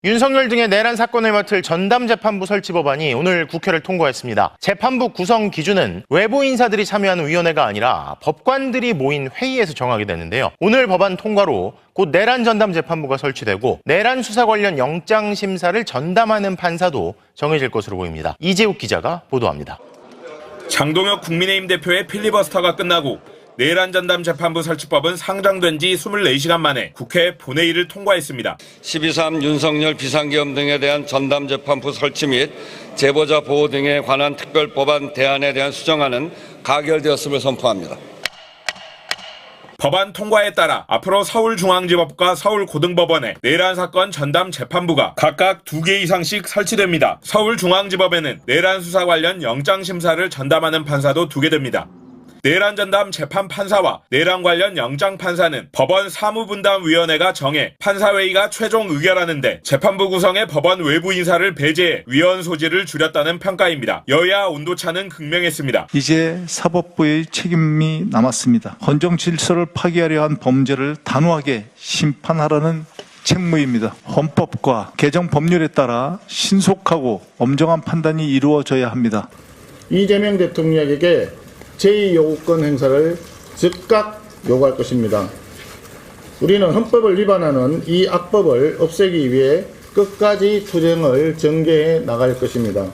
윤석열 등의 내란 사건을 맡을 전담재판부 설치 법안이 오늘 국회를 통과했습니다. 재판부 구성 기준은 외부 인사들이 참여하는 위원회가 아니라 법관들이 모인 회의에서 정하게 되는데요. 오늘 법안 통과로 곧 내란 전담재판부가 설치되고 내란 수사 관련 영장 심사를 전담하는 판사도 정해질 것으로 보입니다. 이재욱 기자가 보도합니다. 장동혁 국민의힘 대표의 필리버스터가 끝나고 내란 전담 재판부 설치법은 상정된 지 24시간 만에 국회 본회의를 통과했습니다. 12.3 윤석열 비상계엄 등에 대한 전담 재판부 설치 및 제보자 보호 등에 관한 특별법안 대안에 대한 수정안은 가결되었음을 선포합니다. 법안 통과에 따라 앞으로 서울중앙지법과 서울고등법원에 내란 사건 전담 재판부가 각각 2개 이상씩 설치됩니다. 서울중앙지법에는 내란 수사 관련 영장 심사를 전담하는 판사도 2개 됩니다. 내란 전담 재판 판사와 내란 관련 영장 판사는 법원 사무분담위원회가 정해 판사회의가 최종 의결하는데 재판부 구성에 법원 외부 인사를 배제해 위원 소지를 줄였다는 평가입니다. 여야 온도차는 극명했습니다. 이제 사법부의 책임이 남았습니다. 헌정 질서를 파괴하려 한 범죄를 단호하게 심판하라는 책무입니다. 헌법과 개정 법률에 따라 신속하고 엄정한 판단이 이루어져야 합니다. 이재명 대통령에게 제2요구권 행사를 즉각 요구할 것입니다. 우리는 헌법을 위반하는 이 악법을 없애기 위해 끝까지 투쟁을 전개해 나갈 것입니다.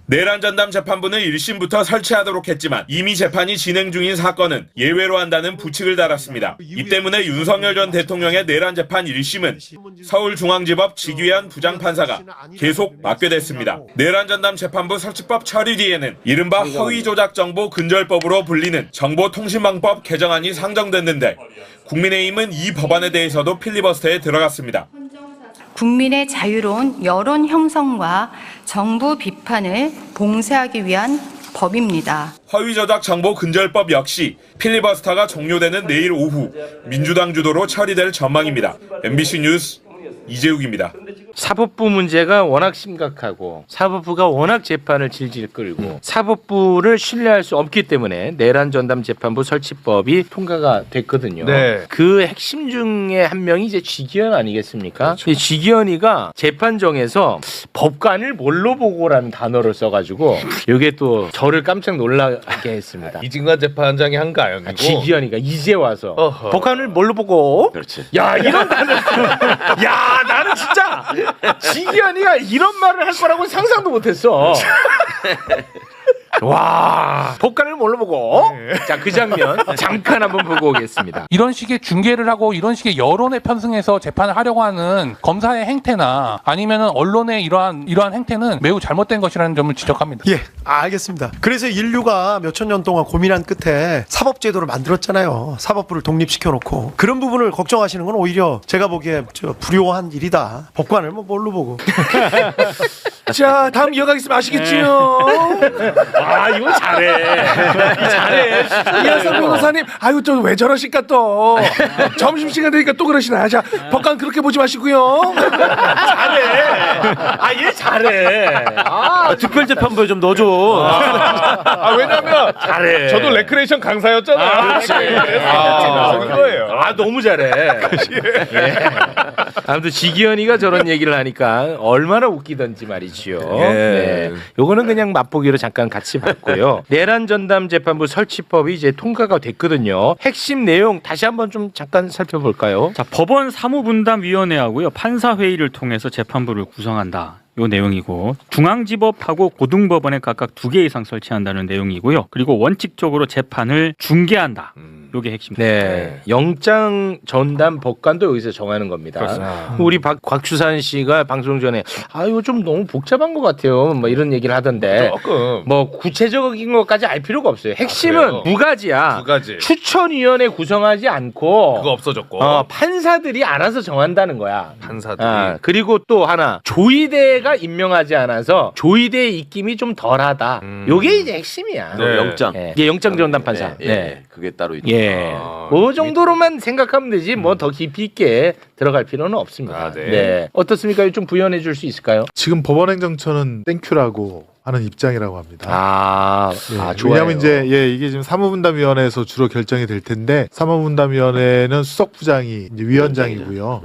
내란 전담 재판부는 1심부터 설치하도록 했지만 이미 재판이 진행 중인 사건은 예외로 한다는 부칙을 달았습니다. 이 때문에 윤석열 전 대통령의 내란 재판 1심은 서울중앙지법 지귀한 부장판사가 계속 맡게 됐습니다. 내란 전담 재판부 설치법 처리 뒤에는 이른바 허위조작정보 근절법으로 불리는 정보통신망법 개정안이 상정됐는데 국민의힘은 이 법안에 대해서도 필리버스터에 들어갔습니다. 국민의 자유로운 여론 형성과 정부 비판을 봉쇄하기 위한 법입니다. 허위조작 정보 근절법 역시 필리버스터가 종료되는 내일 오후 민주당 주도로 처리될 전망입니다. MBC 뉴스 이재욱입니다. 사법부 문제가 워낙 심각하고 사법부가 워낙 재판을 질질 끌고 사법부를 신뢰할 수 없기 때문에 내란 전담 재판부 설치법이 통과가 됐거든요. 네. 그 핵심 중에 한 명이 이제 지기현 아니겠습니까? 그렇죠. 지기현이가 재판정에서 법관을 뭘로 보고라는 단어를 써가지고 이게 또 저를 깜짝 놀라게 했습니다. 이진관 재판장이 한 거 아니고 지기현이가 이제 와서 어허. 법관을 뭘로 보고? 그렇지. 야 이런 단어. 야 나는 진짜. 지기현이가 이런 말을 할 거라고 상상도 못했어. 와, 법관을 뭘로 보고? 자, 그 장면 잠깐 한번 보고 오겠습니다. 이런 식의 중계를 하고 이런 식의 여론에 편승해서 재판을 하려고 하는 검사의 행태나 아니면은 언론의 이러한 행태는 매우 잘못된 것이라는 점을 지적합니다. 예, 알겠습니다. 그래서 인류가 몇천 년 동안 고민한 끝에 사법제도를 만들었잖아요. 사법부를 독립시켜놓고 그런 부분을 걱정하시는 건 오히려 제가 보기에 불효한 일이다. 법관을 뭘로 보고. 자, 다음 이어가겠습니다. 아시겠지요? 아, 이거 잘해. 잘해. 이하성 변호사님, 아유 또 왜 저러실까 또. 점심시간 되니까 또 그러시나. 자, 법관 그렇게 보지 마시고요. 잘해. 아, 얘 잘해. 특별재판부에 좀 넣어줘. 왜냐면 잘해. 저도 레크레이션 강사였잖아요. 그렇지. 너무 잘해. 예. 아무튼 지기현이가 저런 얘기를 하니까 얼마나 웃기던지 말이지요. 네. 요거는 그냥 맛보기로 잠깐 같이 봤고요. 내란 전담 재판부 설치법이 이제 통과가 됐거든요. 핵심 내용 다시 한번 좀 잠깐 살펴볼까요? 자, 법원 사무분담위원회하고요 판사회의를 통해서 재판부를 구성한다. 요 내용이고 중앙지법하고 고등법원에 각각 2개 이상 설치한다는 내용이고요. 그리고 원칙적으로 재판을 중개한다. 요게 핵심입니다. 네, 영장 전담 법관도 여기서 정하는 겁니다. 그렇습니다. 우리 곽추산 씨가 방송 전에 이거 좀 너무 복잡한 것 같아요. 뭐 이런 얘기를 하던데 조금. 뭐 구체적인 것까지 알 필요가 없어요. 핵심은 두 가지야. 2가지. 추천위원회 구성하지 않고 그거 없어졌고. 판사들이 알아서 정한다는 거야. 판사들이. 그리고 또 하나 조의대가 임명하지 않아서 조의대의 입김이 좀 덜하다. 요게 이제 핵심이야. 네. 영장. 예, 영장 전담 판사. 그게 따로 있다. 예. 그 정도로만 생각하면 되지 뭐 더 깊이 있게 들어갈 필요는 없습니다. 네. 어떻습니까? 좀 부연해 줄 수 있을까요? 지금 법원행정처는 땡큐라고 하는 입장이라고 합니다. 좋아요. 왜냐하면 이제 이게 지금 사무분담위원회에서 주로 결정이 될 텐데 사무분담위원회는 수석부장이 이제 위원장이고요.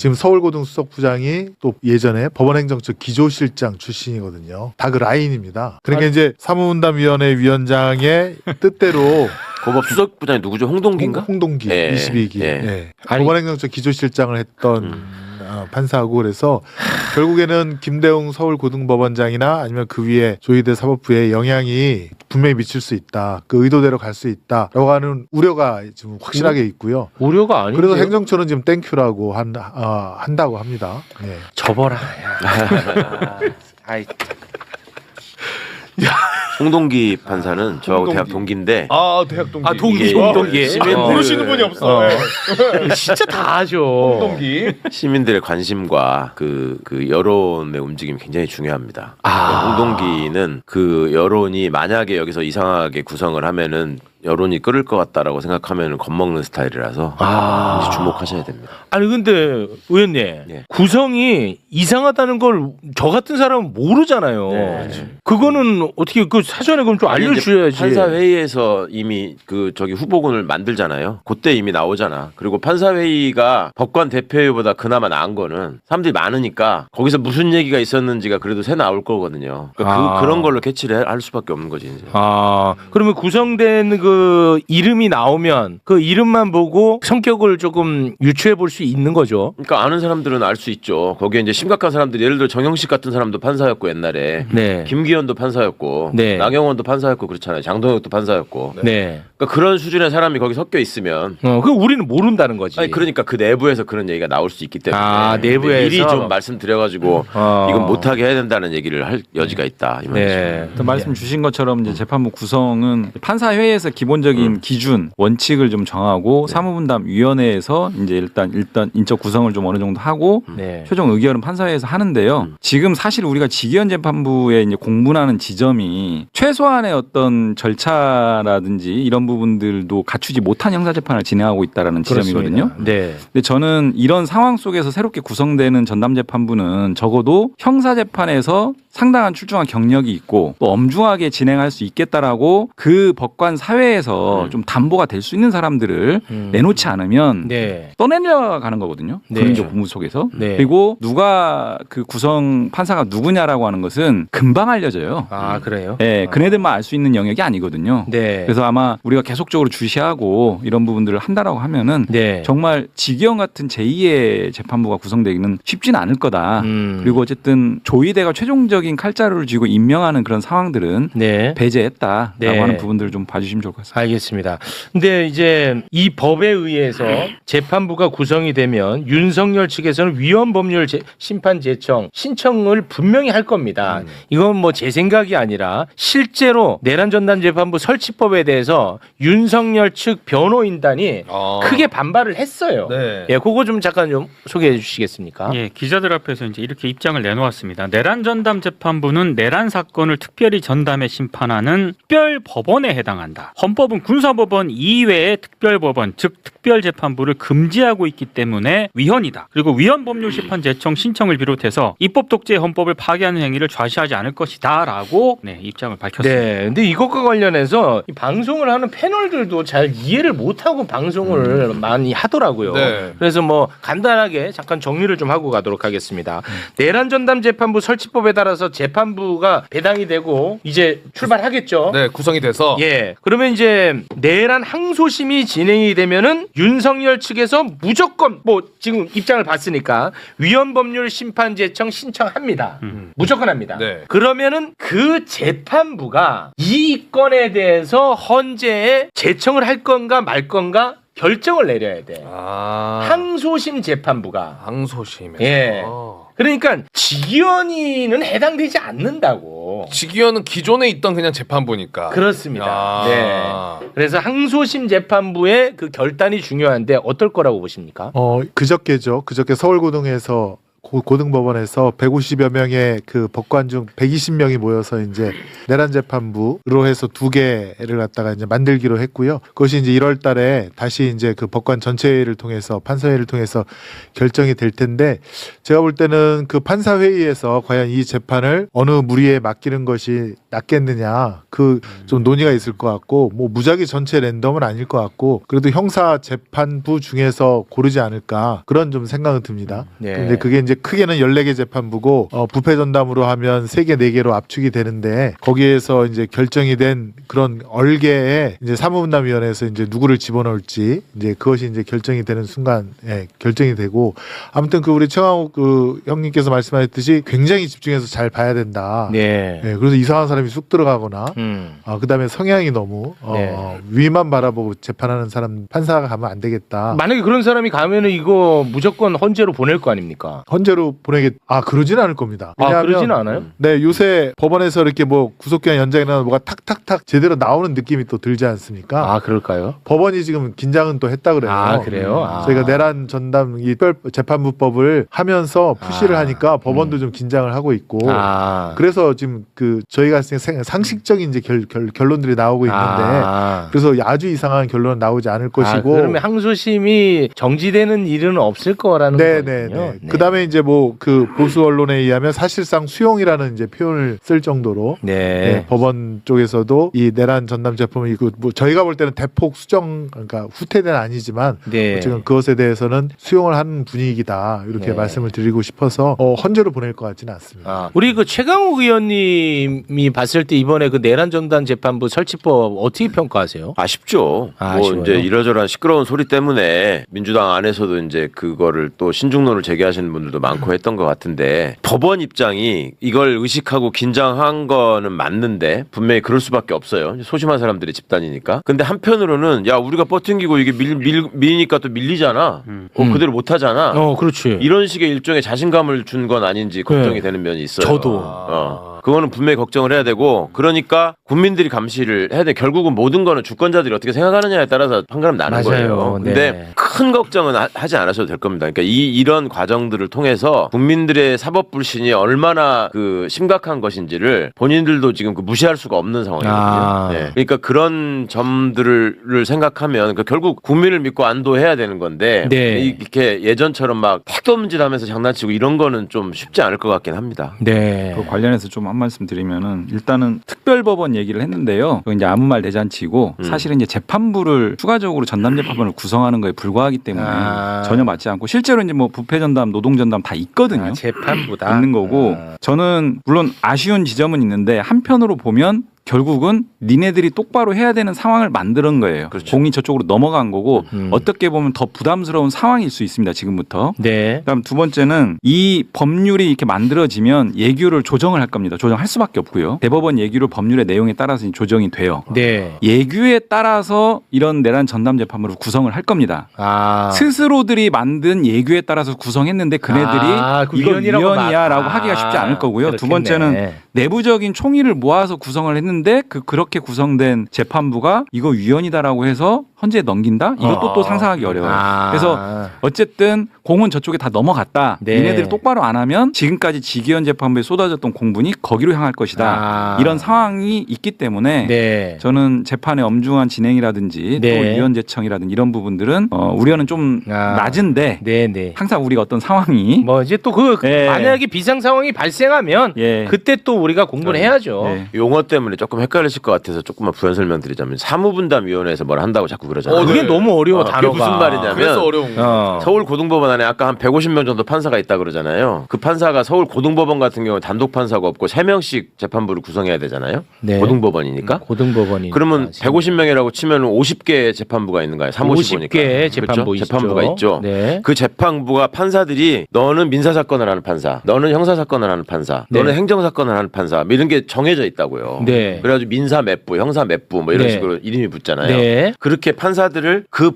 지금 서울고등수석부장이 또 예전에 법원행정처 기조실장 출신이거든요. 다 그 라인입니다. 그러니까 이제 사무분담위원회 위원장의 뜻대로 고법 수석부장이 누구죠? 홍동기인가? 홍동기 예. 22기. 예. 예. 법원행정처 기조실장을 했던 판사하고 그래서 결국에는 김대웅 서울고등법원장이나 아니면 그 위에 조희대 사법부의 영향이 분명히 미칠 수 있다. 그 의도대로 갈 수 있다라고 하는 우려가 지금 확실하게 있고요. 우려가 아니고 그래서 행정처는 지금 땡큐라고 한다고 합니다. 예. 접어라. 야. 아이. 홍동기 판사는 저하고 대학 동기인데. 아 대학 동기. 아 동기. 동기. 모르시는 분이 없어. 진짜 다 하죠. 동기. 시민들의 관심과 그 여론의 움직임이 굉장히 중요합니다. 홍동기는 그 여론이 만약에 여기서 이상하게 구성을 하면은 여론이 끓을 것 같다라고 생각하면 겁먹는 스타일이라서 이제 주목하셔야 됩니다. 아니 근데 의원님 예. 구성이 이상하다는 걸 저 같은 사람은 모르잖아요. 네. 그거는 어떻게 그 사전에 그럼 좀 알려주셔야지. 판사 회의에서 이미 그 저기 후보군을 만들잖아요. 그때 이미 나오잖아. 그리고 판사 회의가 법관 대표회의보다 그나마 나은 거는 사람들이 많으니까 거기서 무슨 얘기가 있었는지가 그래도 새 나올 거거든요. 그러니까 그런 걸로 캐치를 할 수밖에 없는 거지 이제. 그러면 구성된 그 이름이 나오면 그 이름만 보고 성격을 조금 유추해 볼 수 있는 거죠. 그러니까 아는 사람들은 알 수 있죠. 거기에 이제 심각한 사람들 예를 들어 정영식 같은 사람도 판사였고 옛날에 네. 김기현도 판사였고 네. 나경원도 판사였고 그렇잖아요. 장동혁도 판사였고. 네. 그러니까 그런 수준의 사람이 거기 섞여 있으면. 그 우리는 모른다는 거지. 아니 그러니까 그 내부에서 그런 얘기가 나올 수 있기 때문에. 내부에서 미리 좀 말씀드려가지고 이건 못하게 해야 된다는 얘기를 할 여지가 있다. 이 말이죠. 또 말씀 주신 것처럼 이제 재판부 구성은 판사회의에서 기본적인 기준 원칙을 좀 정하고 사무분담위원회에서 이제 일단 인적 구성을 좀 어느 정도 하고 최종 의결은 판사회에서 하는데요. 지금 사실 우리가 직위원 재판부에 이제 공분하는 지점이 최소한의 어떤 절차라든지 이런 부분들도 갖추지 못한 형사 재판을 진행하고 있다라는 지점이거든요. 네. 근데 저는 이런 상황 속에서 새롭게 구성되는 전담 재판부는 적어도 형사 재판에서 상당한 출중한 경력이 있고 또 엄중하게 진행할 수 있겠다라고 그 법관 사회에서 좀 담보가 될 수 있는 사람들을 내놓지 않으면 떠내려가는 거거든요. 국민적 분무 속에서. 그리고 누가 그 구성 판사가 누구냐라고 하는 것은 금방 알려져요. 그래요? 네, 그네들만 알 수 있는 영역이 아니거든요. 그래서 아마 우리가 계속적으로 주시하고 이런 부분들을 한다라고 하면은 정말 직위원 같은 제2의 재판부가 구성되기는 쉽지는 않을 거다. 그리고 어쨌든 조희대가 최종적인 칼자루를 쥐고 임명하는 그런 상황들은 배제했다라고 하는 부분들을 좀 봐주시면 좋을 것 같습니다. 알겠습니다. 근데 이제 이 법에 의해서 재판부가 구성이 되면 윤석열 측에서는 위헌 법률 심판 제청 신청을 분명히 할 겁니다. 이건 뭐 제 생각이 아니라 실제로 내란 전담 재판부 설치법에 대해서 윤석열 측 변호인단이 크게 반발을 했어요. 예, 그거 좀 잠깐 좀 소개해 주시겠습니까? 예, 기자들 앞에서 이제 이렇게 입장을 내놓았습니다. 내란 전담 재판부는 내란 사건을 특별히 전담해 심판하는 특별 법원에 해당한다. 헌법은 군사법원 이외의 특별법원, 즉 특별재판부를 금지하고 있기 때문에 위헌이다. 그리고 위헌 법률 심판 제청 신청을 비롯해서 입법 독재의 헌법을 파괴하는 행위를 좌시하지 않을 것이다라고 입장을 밝혔습니다. 네, 근데 이것과 관련해서 이 방송을 하는 패널들도 잘 이해를 못하고 방송을 많이 하더라고요. 그래서 뭐 간단하게 잠깐 정리를 좀 하고 가도록 하겠습니다. 내란 전담 재판부 설치법에 따라서 재판부가 배당이 되고 이제 출발하겠죠. 네, 구성이 돼서. 예. 그러면 이제 내란 항소심이 진행이 되면은 윤석열 측에서 무조건 뭐 지금 입장을 봤으니까 위헌 법률 심판 제청 신청합니다. 무조건 합니다. 그러면은 그 재판부가 이 건에 대해서 헌재에 제청을 할 건가 말 건가 결정을 내려야 돼. 항소심 재판부가. 항소심에서. 예. 그러니까 직위원회는 해당되지 않는다고. 직위원은 기존에 있던 그냥 재판부니까. 그렇습니다. 네. 그래서 항소심 재판부의 그 결단이 중요한데 어떨 거라고 보십니까? 그저께죠. 그저께 서울고등에서 고등법원에서 150여 명의 그 법관 중 120명이 모여서 이제 내란 재판부로 해서 2개를 갖다가 이제 만들기로 했고요. 그것이 이제 1월 달에 다시 이제 그 법관 전체회의를 통해서 판사회의를 통해서 결정이 될 텐데 제가 볼 때는 그 판사회의에서 과연 이 재판을 어느 무리에 맡기는 것이 낫겠느냐 그 좀 논의가 있을 것 같고 뭐 무작위 전체 랜덤은 아닐 것 같고 그래도 형사 재판부 중에서 고르지 않을까 그런 좀 생각은 듭니다. 네. 근데 그게 이제 크게는 14개 재판부고 부패 전담으로 하면 3개 4개로 압축이 되는데 거기에서 이제 결정이 된 그런 얼개에 이제 사무분담위원회에서 이제 누구를 집어넣을지 이제 그것이 이제 결정이 되는 순간 결정이 되고 아무튼 그 우리 최강욱 그 형님께서 말씀하셨듯이 굉장히 집중해서 잘 봐야 된다. 네. 그래서 이상한 사람이 쑥 들어가거나 그다음에 성향이 너무 위만 바라보고 재판하는 사람 판사가 가면 안 되겠다. 만약에 그런 사람이 가면은 이거 무조건 헌재로 보낼 거 아닙니까? 헌재로 그러진 않을 겁니다. 왜냐하면 그러진 않아요? 네, 요새 법원에서 이렇게 뭐 구속기한 연장이나 뭐가 탁탁탁 제대로 나오는 느낌이 또 들지 않습니까? 그럴까요? 법원이 지금 긴장은 또 했다 그래요. 그래요? 저희가 내란 전담 이 특별재판부법을 하면서 푸시를 하니까 법원도 좀 긴장을 하고 있고 그래서 지금 그 저희가 상식적인 이제 결론들이 나오고 있는데 그래서 아주 이상한 결론은 나오지 않을 것이고 그러면 항소심이 정지되는 일은 없을 거라는 거군요. 네. 그다음에 이제 뭐 그 보수 언론에 의하면 사실상 수용이라는 이제 표현을 쓸 정도로 법원 쪽에서도 이 내란 전담 재판이 뭐 저희가 볼 때는 대폭 수정 그러니까 후퇴는 아니지만 지금 그것에 대해서는 수용을 하는 분위기다 이렇게 말씀을 드리고 싶어서 헌재로 보낼 것 같지는 않습니다. 우리 그 최강욱 의원님이 봤을 때 이번에 그 내란 전담 재판부 설치법 어떻게 평가하세요? 아쉽죠. 뭐 이제 이러저러한 시끄러운 소리 때문에 민주당 안에서도 이제 그거를 또 신중론을 제기하시는 분들도 많고 했던 것 같은데 법원 입장이 이걸 의식하고 긴장한 거는 맞는데 분명히 그럴 수밖에 없어요. 소심한 사람들의 집단이니까. 근데 한편으로는 야 우리가 버팅기고 이게 밀니까 또 밀리잖아. 그대로 못 하잖아. 그렇지. 이런 식의 일종의 자신감을 준 건 아닌지 걱정이 되는 면이 있어요. 저도. 그거는 분명히 걱정을 해야 되고 그러니까 국민들이 감시를 해야 돼. 결국은 모든 거는 주권자들이 어떻게 생각하느냐에 따라서 판가름 나는 거예요. 근데 큰 걱정은 하지 않으셔도 될 겁니다. 그러니까 이런 과정들을 통해서 국민들의 사법 불신이 얼마나 그 심각한 것인지를 본인들도 지금 그 무시할 수가 없는 상황이거든요. 그러니까 그런 점들을 생각하면 결국 국민을 믿고 안도해야 되는 건데 이렇게 예전처럼 막 택도 없는 짓 하면서 장난치고 이런 거는 좀 쉽지 않을 것 같긴 합니다. 그 관련해서 좀 한 말씀 드리면은 일단은 특별법원 얘기를 했는데요. 이제 아무 말 대잔치고 사실은 이제 재판부를 추가적으로 전담재판부를 구성하는 거에 불과하기 때문에 전혀 맞지 않고 실제로 이제 뭐 부패전담, 노동전담 다 있거든요. 재판부다. 있는 거고 저는 물론 아쉬운 지점은 있는데 한편으로 보면 결국은 니네들이 똑바로 해야 되는 상황을 만드는 거예요. 공이 저쪽으로 넘어간 거고 어떻게 보면 더 부담스러운 상황일 수 있습니다. 지금부터. 그다음 두 번째는 이 법률이 이렇게 만들어지면 예규를 조정을 할 겁니다. 조정할 수밖에 없고요. 대법원 예규를 법률의 내용에 따라서 조정이 돼요. 예규에 따라서 이런 내란 전담 재판부를 구성을 할 겁니다. 스스로들이 만든 예규에 따라서 구성했는데 그네들이 이걸 위헌이야라고 하기가 쉽지 않을 거고요. 두 번째는 내부적인 총의를 모아서 구성을 했는데 그렇게 구성된 재판부가 이거 위헌이다라고 해서 헌재에 넘긴다? 이것도 또 상상하기 어려워요. 그래서 어쨌든 공은 저쪽에 다 넘어갔다. 얘네들이 똑바로 안 하면 지금까지 지기현 재판부에 쏟아졌던 공분이 거기로 향할 것이다. 이런 상황이 있기 때문에 저는 재판의 엄중한 진행이라든지 또 위헌재청이라든지 이런 부분들은 우려는 좀 낮은데 항상 우리가 어떤 상황이 뭐 이제 또 만약에 비상 상황이 발생하면 그때 또 우리가 공부를 해야죠. 용어 때문에 조금 헷갈리실 것 같아서 조금만 부연 설명드리자면 사무분담위원회에서 뭘 한다고 자꾸 그러잖아요. 그게 너무 어려워 단어가. 그게 무슨 말이냐면 그래서 어려운 거. 서울 고등법원 안에 아까 한 150명 정도 판사가 있다 그러잖아요. 그 판사가 서울 고등법원 같은 경우는 단독 판사가 없고 3명씩 재판부를 구성해야 되잖아요. 고등법원이니까. 고등법원이. 그러면 150명이라고 치면 50개 재판부가 있는 거예요. 350이니까. 50개 재판부 그렇죠? 재판부가 있죠. 네. 그 재판부가 판사들이 너는 민사사건을 하는 판사, 너는 형사사건을 하는 판사, 너는 행정사건을 하는 판사 이런 게 정해져 있다고요. 그래가지고 민사 몇 부, 형사 몇 부 뭐 이런 식으로 이름이 붙잖아요. 그렇게 판사들을 그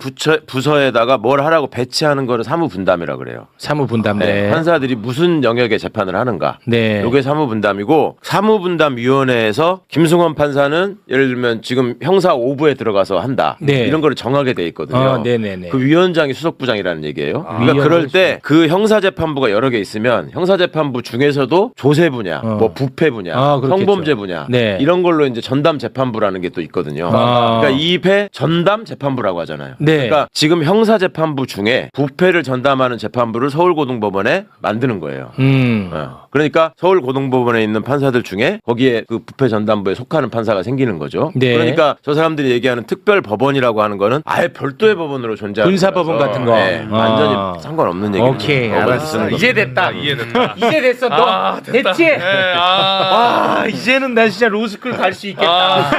부서에다가 뭘 하라고 배치하는 거를 사무분담이라고 그래요. 사무분담. 판사들이 무슨 영역의 재판을 하는가. 이게 사무분담이고 사무분담위원회에서 김승원 판사는 예를 들면 지금 형사 5부에 들어가서 한다. 이런 거를 정하게 돼 있거든요. 그 위원장이 수석부장이라는 얘기예요. 그러니까 그럴 때 그 형사재판부가 여러 개 있으면 형사재판부 중에서도 조세 분야, 뭐 부패 분야, 성범죄 분야 이런 걸로 이제 전담 재판부라는 게 또 있거든요. 그러니까 이 입에 전담 재판부라고 하잖아요. 그러니까 지금 형사 재판부 중에 부패를 전담하는 재판부를 서울고등법원에 만드는 거예요. 그러니까 서울고등법원에 있는 판사들 중에 거기에 그 부패 전담부에 속하는 판사가 생기는 거죠. 네. 그러니까 저 사람들이 얘기하는 특별법원이라고 하는 거는 아예 별도의 법원으로 존재하는 군사법원 거라서, 같은 거. 네, 완전히 상관없는 얘기죠. 오케이, 알았어. 이제 됐다. 이해됐다. 이제 됐어. 너 됐지? 이제는 난 진짜 로스쿨 갈 수 있겠다.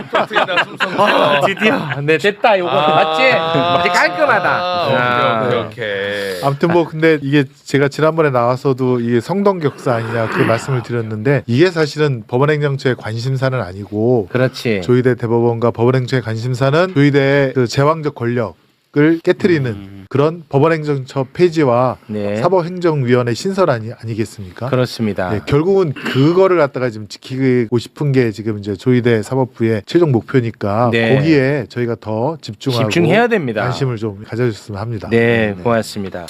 드디어. 네, 됐다. 요거 맞지? 이제 깔끔하다. 오케이. 아무튼 뭐 근데 이게 제가 지난번에 나와서도 이게 성동격사 아니냐 그 말씀을 드렸는데 이게 사실은 법원행정처의 관심사는 아니고 그렇지. 조희대 대법원과 법원행정처의 관심사는 조희대의 그 제왕적 권력을 깨트리는 그런 법원행정처 폐지와 네. 사법행정위원회 신설 아니겠습니까? 그렇습니다. 네, 결국은 그거를 갖다가 지금 지키고 싶은 게 지금 이제 조희대 사법부의 최종 목표니까 네. 거기에 저희가 더 집중하고 집중해야 됩니다. 관심을 좀 가져주셨으면 합니다. 네, 고맙습니다.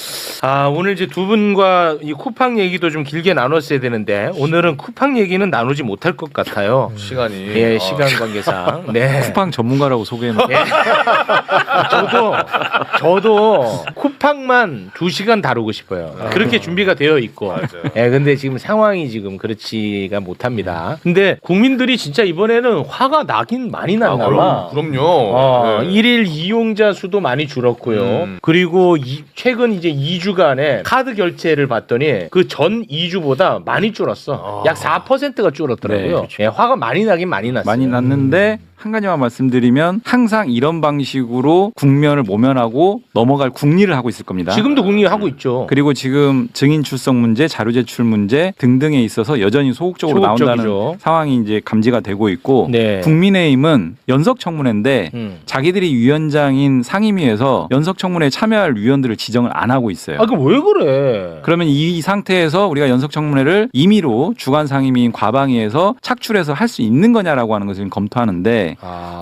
오늘 이제 두 분과 이 쿠팡 얘기도 좀 길게 나눴어야 되는데 오늘은 쿠팡 얘기는 나누지 못할 것 같아요. 시간이. 예, 시간 관계상. 네. 쿠팡 전문가라고 소개했는데 예. 저도 쿠팡만 2시간 다루고 싶어요. 그렇게 준비가 되어 있고. 예, 근데 지금 상황이 지금 그렇지가 못합니다. 근데 국민들이 진짜 이번에는 화가 나긴 많이 났나 봐. 그럼요. 네. 일일 이용자 수도 많이 줄었고요. 그리고 최근 이제 2주간의 카드 결제를 봤더니 그 전 2주보다 많이 줄었어. 약 4%가 줄었더라고요. 네, 그렇죠. 예, 화가 많이 나긴 많이 났어요. 많이 났는데 한 가지만 말씀드리면 항상 이런 방식으로 국면을 모면하고 넘어갈 국리를 하고 있을 겁니다. 지금도 국리하고 있죠. 그리고 지금 증인 출석 문제, 자료 제출 문제 등등에 있어서 여전히 소극적으로 소극적이죠. 나온다는 상황이 이제 감지가 되고 있고 네. 국민의힘은 연석청문회인데 자기들이 위원장인 상임위에서 연석청문회에 참여할 위원들을 지정을 안 하고 있어요. 그 왜 그래? 그러면 이 상태에서 우리가 연석청문회를 임의로 주관 상임위인 과방위에서 착출해서 할 수 있는 거냐라고 하는 것을 검토하는데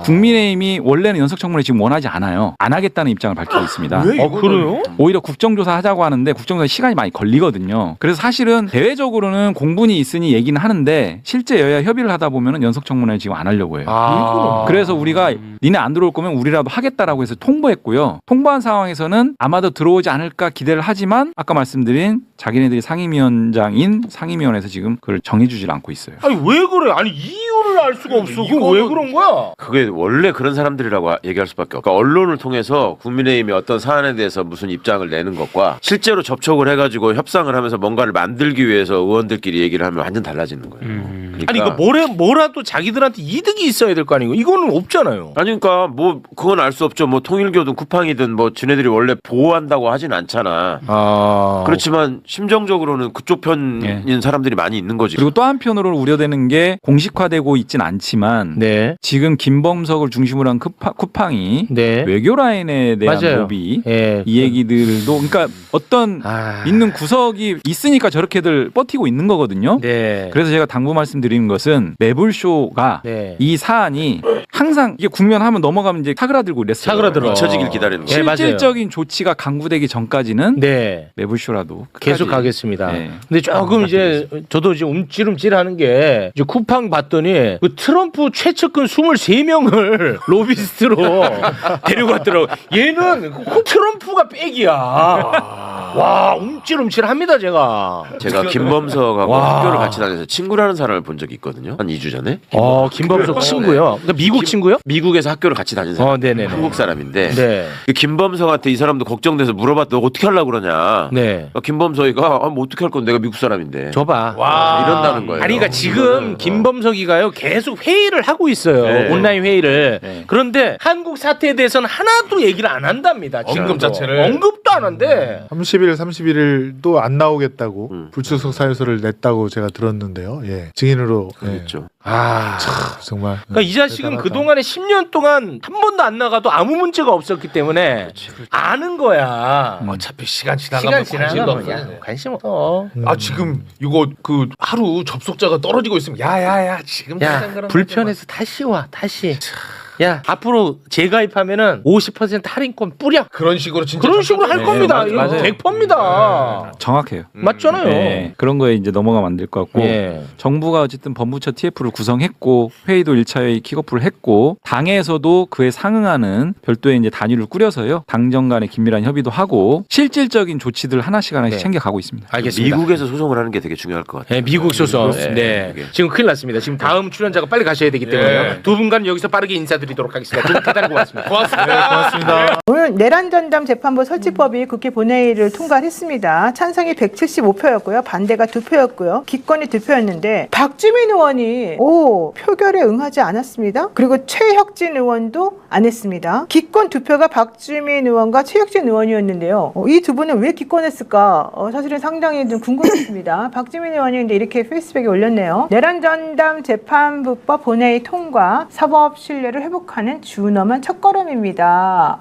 국민의힘이 원래는 연석청문회 지금 원하지 않아요. 안 하겠다는 입장을 밝히고 있습니다. 그래요? 오히려 국정조사 하자고 하는데 국정조사 시간이 많이 걸리거든요. 그래서 사실은 대외적으로는 공분이 있으니 얘기는 하는데 실제 여야 협의를 하다 보면은 연석청문회 지금 안 하려고 해요. 그래서 우리가 니네 안 들어올 거면 우리라도 하겠다라고 해서 통보했고요. 통보한 상황에서는 아마도 들어오지 않을까 기대를 하지만 아까 말씀드린 자기네들이 상임위원장인 상임위원회에서 지금 그걸 정해주질 않고 있어요. 아니 왜 그래? 아니 이유를 알 수가 없어. 그거 왜 그런 거야? 그게 원래 그런 사람들이라고 얘기할 수밖에 없고 그러니까 언론을 통해서 국민의힘이 어떤 사안에 대해서 무슨 입장을 내는 것과 실제로 접촉을 해가지고 협상을 하면서 뭔가를 만들기 위해서 의원들끼리 얘기를 하면 완전 달라지는 거예요. 그러니까 아니 이거 뭐라도 자기들한테 이득이 있어야 될 거 아니고 이거는 없잖아요. 아니 그러니까 뭐 그건 알 수 없죠. 뭐 통일교든 쿠팡이든 뭐 지네들이 원래 보호한다고 하진 않잖아. 그렇지만 심정적으로는 그쪽 편인 사람들이 많이 있는 거지. 그리고 또 한편으로 우려되는 게 공식화되고 있진 않지만 지금 김범석을 중심으로 한 쿠팡이 외교 라인에 대한 맞아요. 로비 이 얘기들도 그러니까 어떤 있는 구석이 있으니까 저렇게들 버티고 있는 거거든요. 그래서 제가 당부 말씀드리는 것은 매불쇼가 이 사안이 항상 이게 국면하면 넘어가면 이제 사그라들고 이랬어요. 사그라들어. 잊혀지길 기다리는 거예요. 실질적인 조치가 강구되기 전까지는 매불쇼라도 계속 가겠습니다. 근데 조금 이제 저도 이제 움찔움찔하는 게 이제 쿠팡 봤더니 그 트럼프 최측근 23명을 로비스트로 데려갔더라고. 얘는 트럼프가 백이야. 와 움찔움찔합니다 제가. 제가 김범석하고 학교를 같이 다녀서 친구라는 사람을 본 적이 있거든요. 한 2주 전에. 김범석 친구요? 그러니까 미국 친구요? 미국에서 학교를 같이 다닌 사람. 네네. 한국 사람인데 그 김범석한테 이 사람도 걱정돼서 물어봤더니 너 어떻게 하려고 그러냐. 김범석이가 뭐 어떻게 할 건데 내가 미국 사람인데. 줘봐. 이런다는 거예요. 아니 그러니까 지금 김범석이가요 계속 회의를 하고 있어요. 온라인 회의를. 그런데 한국 사태에 대해서는 하나도 얘기를 안 한답니다. 언급 자체를. 언급도 안 한대. 30일, 31일도 안 나오겠다고 불출석 사유서를 냈다고 제가 들었는데요. 증인으로. 그렇죠. 참 정말. 그러니까 이 자식은 그동안에 10년 동안 한 번도 안 나가도 아무 문제가 없었기 때문에 아는 거야. 어차피 시간 지나가면 관심 없어. 지금 이거 그 하루 접속자가 떨어지고 있으면 야야야 지금 야 불편해서 다시 와 다시. 야 앞으로 재가입하면은 50% 할인권 뿌려. 그런 식으로 진짜 그런 식으로 할 겁니다. 이거 맞아요. 100%입니다. 정확해요. 맞잖아요. 네, 그런 거에 이제 넘어가면 안 될 것 같고 정부가 어쨌든 법무처 TF를 구성했고 회의도 1차 회의 킥오프를 했고 당에서도 그에 상응하는 별도의 이제 단위를 꾸려서요 당정 간의 긴밀한 협의도 하고 실질적인 조치들 하나씩 챙겨가고 있습니다. 알겠습니다. 미국에서 소송을 하는 게 되게 중요할 것 같아요. 네, 미국 소송. 네. 지금 큰일 났습니다. 지금 다음 출연자가 빨리 가셔야 되기 때문에요. 두 분간 여기서 빠르게 인사드리도록 하겠습니다. 두 분 대단히 고맙습니다. 고맙습니다. 오늘 내란전담 재판부 설치법이 국회 본회의를 통과했습니다. 찬성이 175표였고요. 반대가 2표였고요. 기권이 2표였는데 박주민 의원이 표결에 응하지 않았습니다. 그리고 최혁진 의원도 안 했습니다. 기권 2표가 박주민 의원과 최혁진 의원이었는데요. 이 두 분은 왜 기권했을까? 사실은 상당히 좀 궁금했습니다. 박주민 의원이 근데 이렇게 페이스북에 올렸네요. 내란전담 재판부법 본회의 통과, 사법 신뢰를 회복하는 준엄한 첫걸음입니다.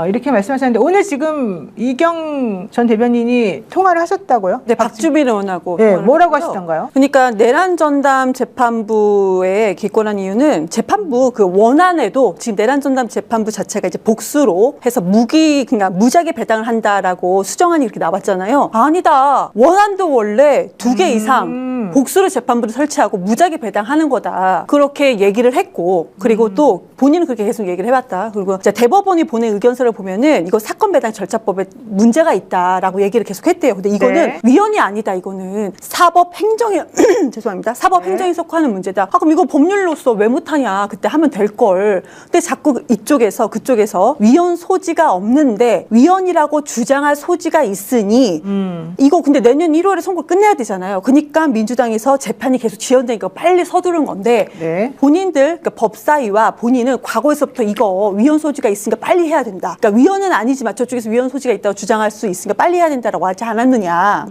이렇게 말씀하셨는데 오늘 지금 이경 전 대변인이 통화를 하셨다고요? 네, 박주민 의원하고. 네, 뭐라고 하시던가요? 그러니까 내란전담 재판부에 기권한 이유는 재판부 그 원안에도 지금 내란전담 재판부 자체가 이제 복수로 해서 그러니까 무작위 배당을 한다라고 수정안이 이렇게 나왔잖아요. 아니다. 원안도 원래 2개 이상 복수로 재판부를 설치하고 무작위 배당하는 거다. 그렇게 얘기를 했고 그리고 또 본인은 그렇게 계속 얘기를 해왔다. 그리고 대법원이 보낸 의견서를 보면은 이거 사건 배당 절차법에 문제가 있다라고 얘기를 계속 했대요. 근데 이거는 위헌이 아니다. 이거는 사법 행정에 죄송합니다. 사법 행정에 속하는 문제다. 그럼 이거 법률로서 왜 못하냐? 그때 하면 될 걸. 근데 자꾸 그쪽에서 위헌 소지가 없는데 위헌이라고 주장할 소지가 있으니 이거 근데 내년 1월에 선고 끝내야 되잖아요. 그러니까 민주당에서 재판이 계속 지연되니까 빨리 서두른 건데 본인들 그러니까 법사위와 본인은 과거에서부터 이거 위헌 소지가 있으니까 빨리 해야 된다. 그러니까 위헌은 아니지만 저쪽에서 위헌 소지가 있다고 주장할 수 있으니까 빨리 해야 된다라고 하지 않았느냐.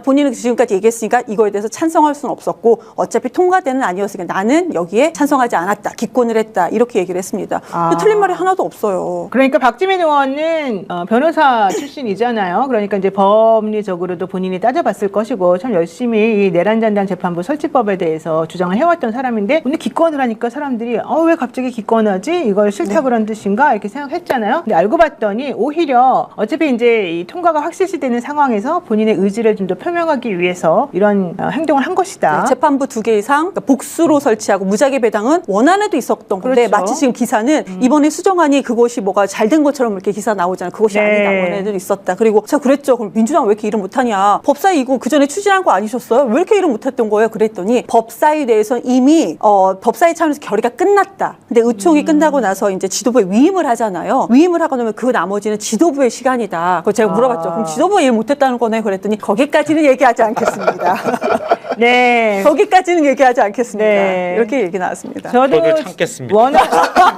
본인은 지금까지 얘기했으니까 이거에 대해서 찬성할 수는 없었고 어차피 통과되는 아니었으니까 나는 여기에 찬성하지 않았다. 기권을 했다. 이렇게 얘기를 했습니다. 틀린 말이 하나도 없어요. 그러니까 박주민 의원은 변호사 출신이잖아요. 그러니까 이제 법리적으로도 본인이 따져봤을 것이고 참 열심히 이 내란전담 재판부 설치법에 대해서 주장을 해왔던 사람인데 오늘 기권을 하니까 사람들이 왜 갑자기 기권하지? 이걸 싫다 그런 뜻인가? 이렇게 생각했잖아요. 근데 알고 봤더니 오히려 어차피 이제 이 통과가 확실시되는 상황에서 본인의 의지를 좀 더 표명하기 위해서 이런 행동을 한 것이다. 재판부 2개 이상 그러니까 복수로 설치하고 무작위 배당은 원안에도 있었던 건데 마치 지금 기사는 이번에 수정안이 그것이 뭐가 잘 된 것처럼 이렇게 기사 나오잖아요. 그것이 아니다. 원안에도 있었다. 그리고 제가 그랬죠. 그럼 민주당 왜 이렇게 일을 못하냐? 법사위 이거 그 전에 추진한 거 아니셨어요? 왜 이렇게 일을 못했던 거예요? 그랬더니 법사위 내에서 이미 법사위 차원에서 결의가 끝났다. 근데 의총이 끝나고 나서 이제 지도부에 위임을 하잖아요. 위임을 하고 나면 그 나머지는 지도부의 시간이다. 그거 제가 물어봤죠. 그럼 지도부가 일 못했다는 거네? 그랬더니 거기까지는 얘기하지 않겠습니다. 네. 거기까지는 얘기하지 않겠습니다. 이렇게 얘기 나왔습니다. 저도 참겠습니다.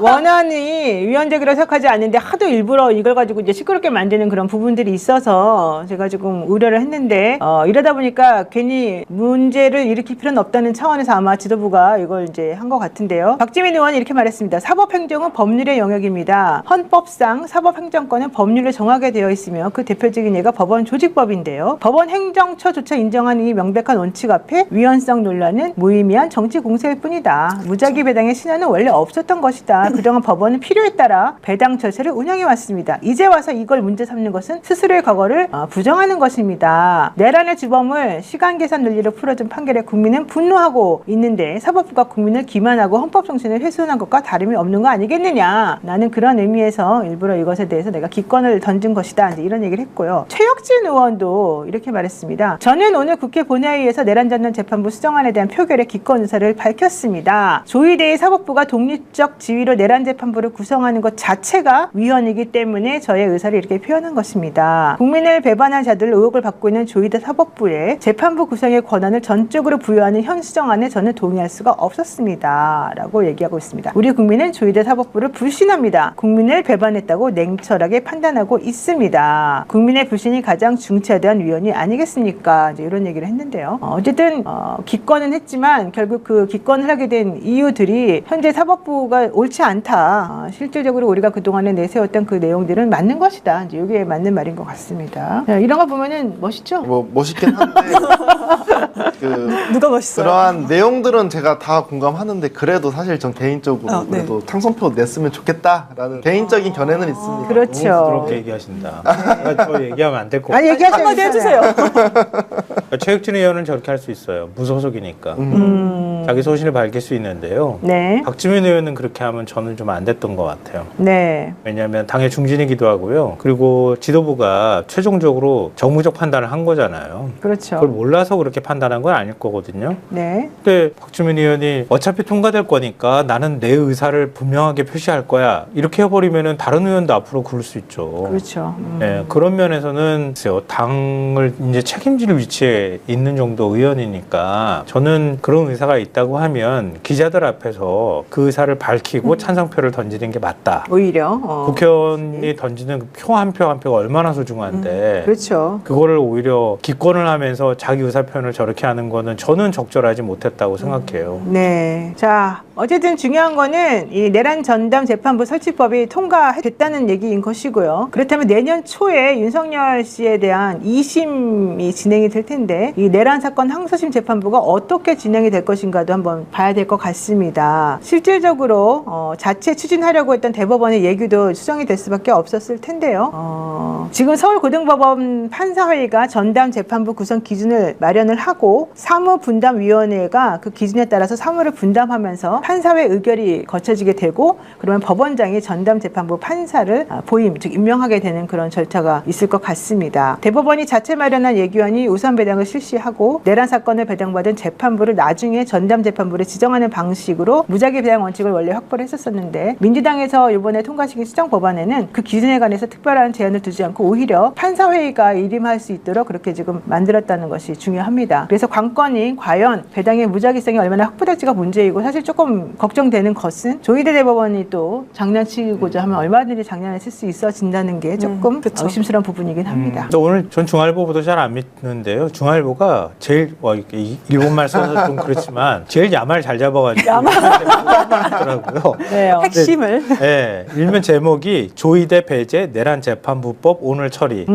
원안이 위헌적이라고 생각하지 않는데 하도 일부러 이걸 가지고 이제 시끄럽게 만드는 그런 부분들이 있어서 제가 조금 우려를 했는데 이러다 보니까 괜히 문제를 일으킬 필요는 없다는 차원에서 아마 지도부가 이걸 이제 한 것 같은데요. 박주민 의원이 이렇게 말했습니다. 사법행정은 법률의 영역입니다. 헌법상 사법행정권은 법률로 정하게 되어 있으며 그 대표적인 예가 법원 조직법인데요. 법원 행정처조차 인정하는 이 명백한 원칙 앞에 위헌성 논란은 무의미한 정치 공세일 뿐이다. 무작위 배당의 신화는 원래 없었던 것이다. 그동안 법원은 필요에 따라 배당 절차를 운영해 왔습니다. 이제 와서 이걸 문제 삼는 것은 스스로의 과거를 부정하는 것입니다. 내란의 주범을 시간 계산 논리로 풀어준 판결에 국민은 분노하고 있는데 사법부가 국민을 기만하고 헌법 정신을 훼손한 것과 다름이 없는 거 아니겠느냐. 나는 그런 의미에서 일부러 이것에 대해서 내가 기권을 던진 것이다. 이제 이런 얘기를 했고요. 최혁진 의원도 이렇게 말했습니다. 저는 오늘 국회 본회의에서 내란전담 재판부 수정안에 대한 표결의 기권 의사를 밝혔습니다. 조희대의 사법부가 독립적 지위로 내란재판부를 구성하는 것 자체가 위헌이기 때문에 저의 의사를 이렇게 표현한 것입니다. 국민을 배반한 자들 의혹을 받고 있는 조희대 사법부에 재판부 구성의 권한을 전적으로 부여하는 현 수정안에 저는 동의할 수가 없었습니다. 라고 얘기하고 있습니다. 우리 국민은 조희대 사법부를 불신합니다. 국민을 배반했다고 냉철하게 판단하고 있습니다. 국민의 불신이 가장 중차대한 위헌이 아니겠습니까? 이제 이런 얘기를 했는데요. 어쨌든 기권은 했지만 결국 그 기권을 하게 된 이유들이 현재 사법부가 옳지 않다. 실질적으로 우리가 그동안에 내세웠던 그 내용들은 맞는 것이다. 이제 이게 맞는 말인 것 같습니다. 이런 거 보면은 멋있죠? 뭐 멋있긴 한데 그 누가 멋있어요? 그러한 내용들은 제가 다 공감하는데 그래도 사실 전 개인적으로 네. 그래도 당선표 냈으면 좋겠다라는 개인적인 견해는 있습니다. 그렇죠. 부드럽게 얘기하신다. 저 얘기하면 안 될 것 아니, 같아요. 얘기하세요. 한마디 해주세요. 최혁진 의원은 저렇게 할 수 있어요. 무소속이니까. 자기 소신을 밝힐 수 있는데요. 네. 박주민 의원은 그렇게 하면 저는 좀 안 됐던 것 같아요. 네. 왜냐하면 당의 중진이기도 하고요. 그리고 지도부가 최종적으로 정무적 판단을 한 거잖아요. 그렇죠. 그걸 몰라서 그렇게 판단한 건 아닐 거거든요. 네. 근데 박주민 의원이 어차피 통과될 거니까 나는 내 의사를 분명하게 표시할 거야. 이렇게 해버리면은 다른 의원도 앞으로 그럴 수 있죠. 그렇죠. 네, 그런 면에서는 글쎄요, 당을 이제 책임질 위치에 있는 정도 의원이니까 저는 그런 의사가 있다고 하면 기자들 앞에서 그 의사를 밝히고 찬성표를 던지는 게 맞다. 오히려 국회의원이 던지는 표 한 표 한 표가 얼마나 소중한데 그렇죠. 그거를 오히려 기권을 하면서 자기 의사 표현을 저렇게 하는 거는 저는 적절하지 못했다고 생각해요. 네. 자, 어쨌든 중요한 거는 이 내란 전담 재판부 설치법이 통과됐다는 얘기인 것이고요. 그렇다면 내년 초에 윤석열 씨에 대한 2심이 진행이 될 텐데 이 내란 사건 항소심 재판부가 어떻게 진행이 될 것인가도 한번 봐야 될 것 같습니다. 실질적으로 자체 추진하려고 했던 대법원의 예규도 수정이 될 수밖에 없었을 텐데요. 지금 서울고등법원 판사회의가 전담 재판부 구성 기준을 마련을 하고 사무분담위원회가 그 기준에 따라서 사무를 분담하면서 판사회 의결이 거쳐지게 되고 그러면 법원장이 전담 재판부 판사를 보임, 즉 임명하게 되는 그런 절차가 있을 것 같습니다. 대법원이 자체 마련한 예규안이 우선 배당을 실시하고 내란 사건을 배당받은 재판부를 나중에 전담 재판부를 지정하는 방식으로 무작위 배당 원칙을 원래 확보를 했었었는데 민주당에서 이번에 통과시킨 수정 법안에는 그 기준에 관해서 특별한 제한을 두지 않고 오히려 판사회의가 일임할 수 있도록 그렇게 지금 만들었다는 것이 중요합니다. 그래서 관건이 과연 배당의 무작위성이 얼마나 확보될지가 문제이고 사실 조금 걱정되는 것은 조희대 대법원이 또 장난치고자 하면 얼마든지 장난을 칠 수 있어진다는 게 조금 의심스러운 부분이긴 합니다. 근데 오늘 전 중앙일보보다 잘 안 믿는데요. 중앙일보가 제일 일본말 써서 좀 그렇지만 제일 야말 잘 잡아가지고 하더라고요. 네, 핵심을. 네, 일면 제목이 조희대 배제 내란 재판부법 오늘 처리.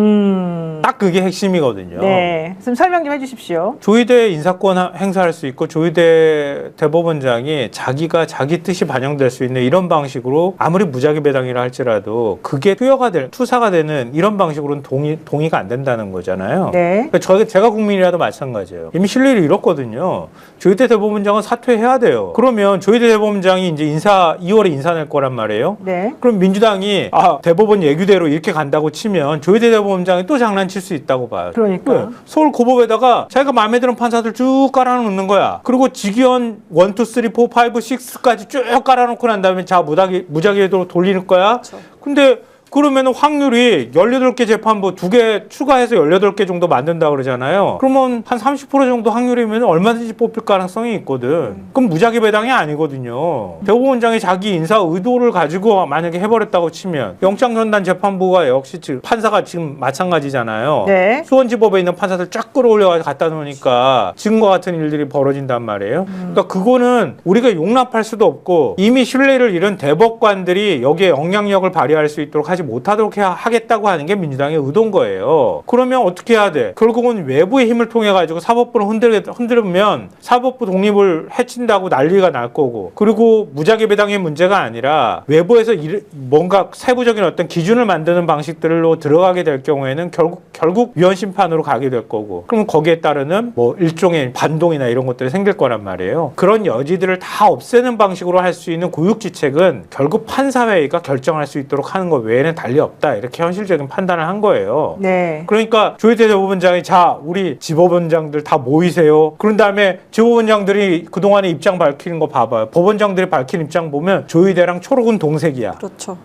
딱 그게 핵심이거든요. 네, 좀 설명 좀 해주십시오. 조희대 인사권 행사할 수 있고 조희대 대법원장이 자기가 자기 뜻이 반영될 수 있는 이런 방식으로 아무리 무작위 배당이라 할지라도 그게 투사가 되는 이런 방식으로는 동의가 안 된다는 거잖아요. 네. 그러니까 제가 국민이라도 마찬가지예요. 이미 실리를 잃었거든요. 조희대 대법원장은 사퇴해야 돼요. 그러면 조희대 대법원장이 이제 2월에 인사낼 거란 말이에요. 네. 그럼 민주당이 대법원 예규대로 이렇게 간다고 치면 조희대 대법원장이 또 장난칠 수 있다고 봐요. 그러니까. 네. 서울 고법에다가 자기가 마음에 드는 판사들 쭉 깔아놓는 거야. 그리고 직위원 1, 2, 3, 4, 5, 6까지 쭉 깔아놓고 난 다음에 무작위로 돌리는 거야. 그렇죠. 근데 그러면 확률이 18개 재판부 2개 추가해서 18개 정도 만든다 그러잖아요. 그러면 한 30% 정도 확률이면 얼마든지 뽑힐 가능성이 있거든. 그럼 무작위 배당이 아니거든요. 대법원장이 자기 인사 의도를 가지고 만약에 해버렸다고 치면 영장전담 재판부가 역시 판사가 지금 마찬가지잖아요. 네. 수원지법에 있는 판사들 쫙 끌어올려가지고 갖다 놓으니까 지금과 같은 일들이 벌어진단 말이에요. 그러니까 그거는 우리가 용납할 수도 없고 이미 신뢰를 잃은 대법관들이 여기에 영향력을 발휘할 수 있도록 하지 못하도록 하겠다고 하는 게 민주당의 의도인 거예요. 그러면 어떻게 해야 돼? 결국은 외부의 힘을 통해 가지고 사법부를 흔들면 사법부 독립을 해친다고 난리가 날 거고, 그리고 무작위 배당의 문제가 아니라 외부에서 뭔가 세부적인 어떤 기준을 만드는 방식들로 들어가게 될 경우에는 결국 위헌 심판으로 가게 될 거고, 그러면 거기에 따르는 뭐 일종의 반동이나 이런 것들이 생길 거란 말이에요. 그런 여지들을 다 없애는 방식으로 할 수 있는 고육지책은 결국 판사회의가 결정할 수 있도록 하는 것 외에는 달리 없다, 이렇게 현실적인 판단을 한 거예요. 네. 그러니까 조희대 대법원장이 자 우리 지법원장들 다 모이세요. 그런 다음에 지법원장들이 그동안의 입장 밝히는 거 봐봐요. 법원장들이 밝힌 입장 보면 조희대랑 초록은 동색이야. 그렇죠.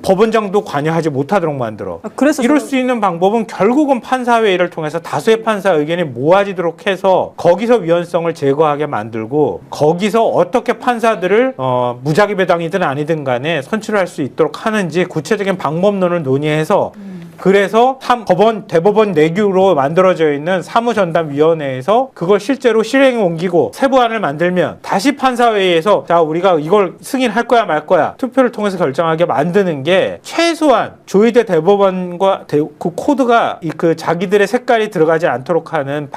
법원장도 관여하지 못하도록 만들어. 그래서 이럴 수 있는 방법은 결국은 판사회의를 통해서 다수의 판사 의견이 모아지도록 해서 거기서 위헌성을 제거하게 만들고, 거기서 어떻게 판사들을 무작위 배당이든 아니든 간에 선출할 수 있도록 하는지 구체적인 방법론을 논의해서 그래서 대법원 내규로 만들어져 있는 사무전담위원회에서 그걸 실제로 실행에 옮기고 세부안을 만들면 다시 판사회의에서 자 우리가 이걸 승인할 거야 말 거야 투표를 통해서 결정하게 만드는 게 최소한 조희대 대법원과 그 코드가 그 자기들의 색깔이 들어가지 않도록 하는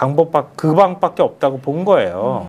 그 방법밖에 없다고 본 거예요.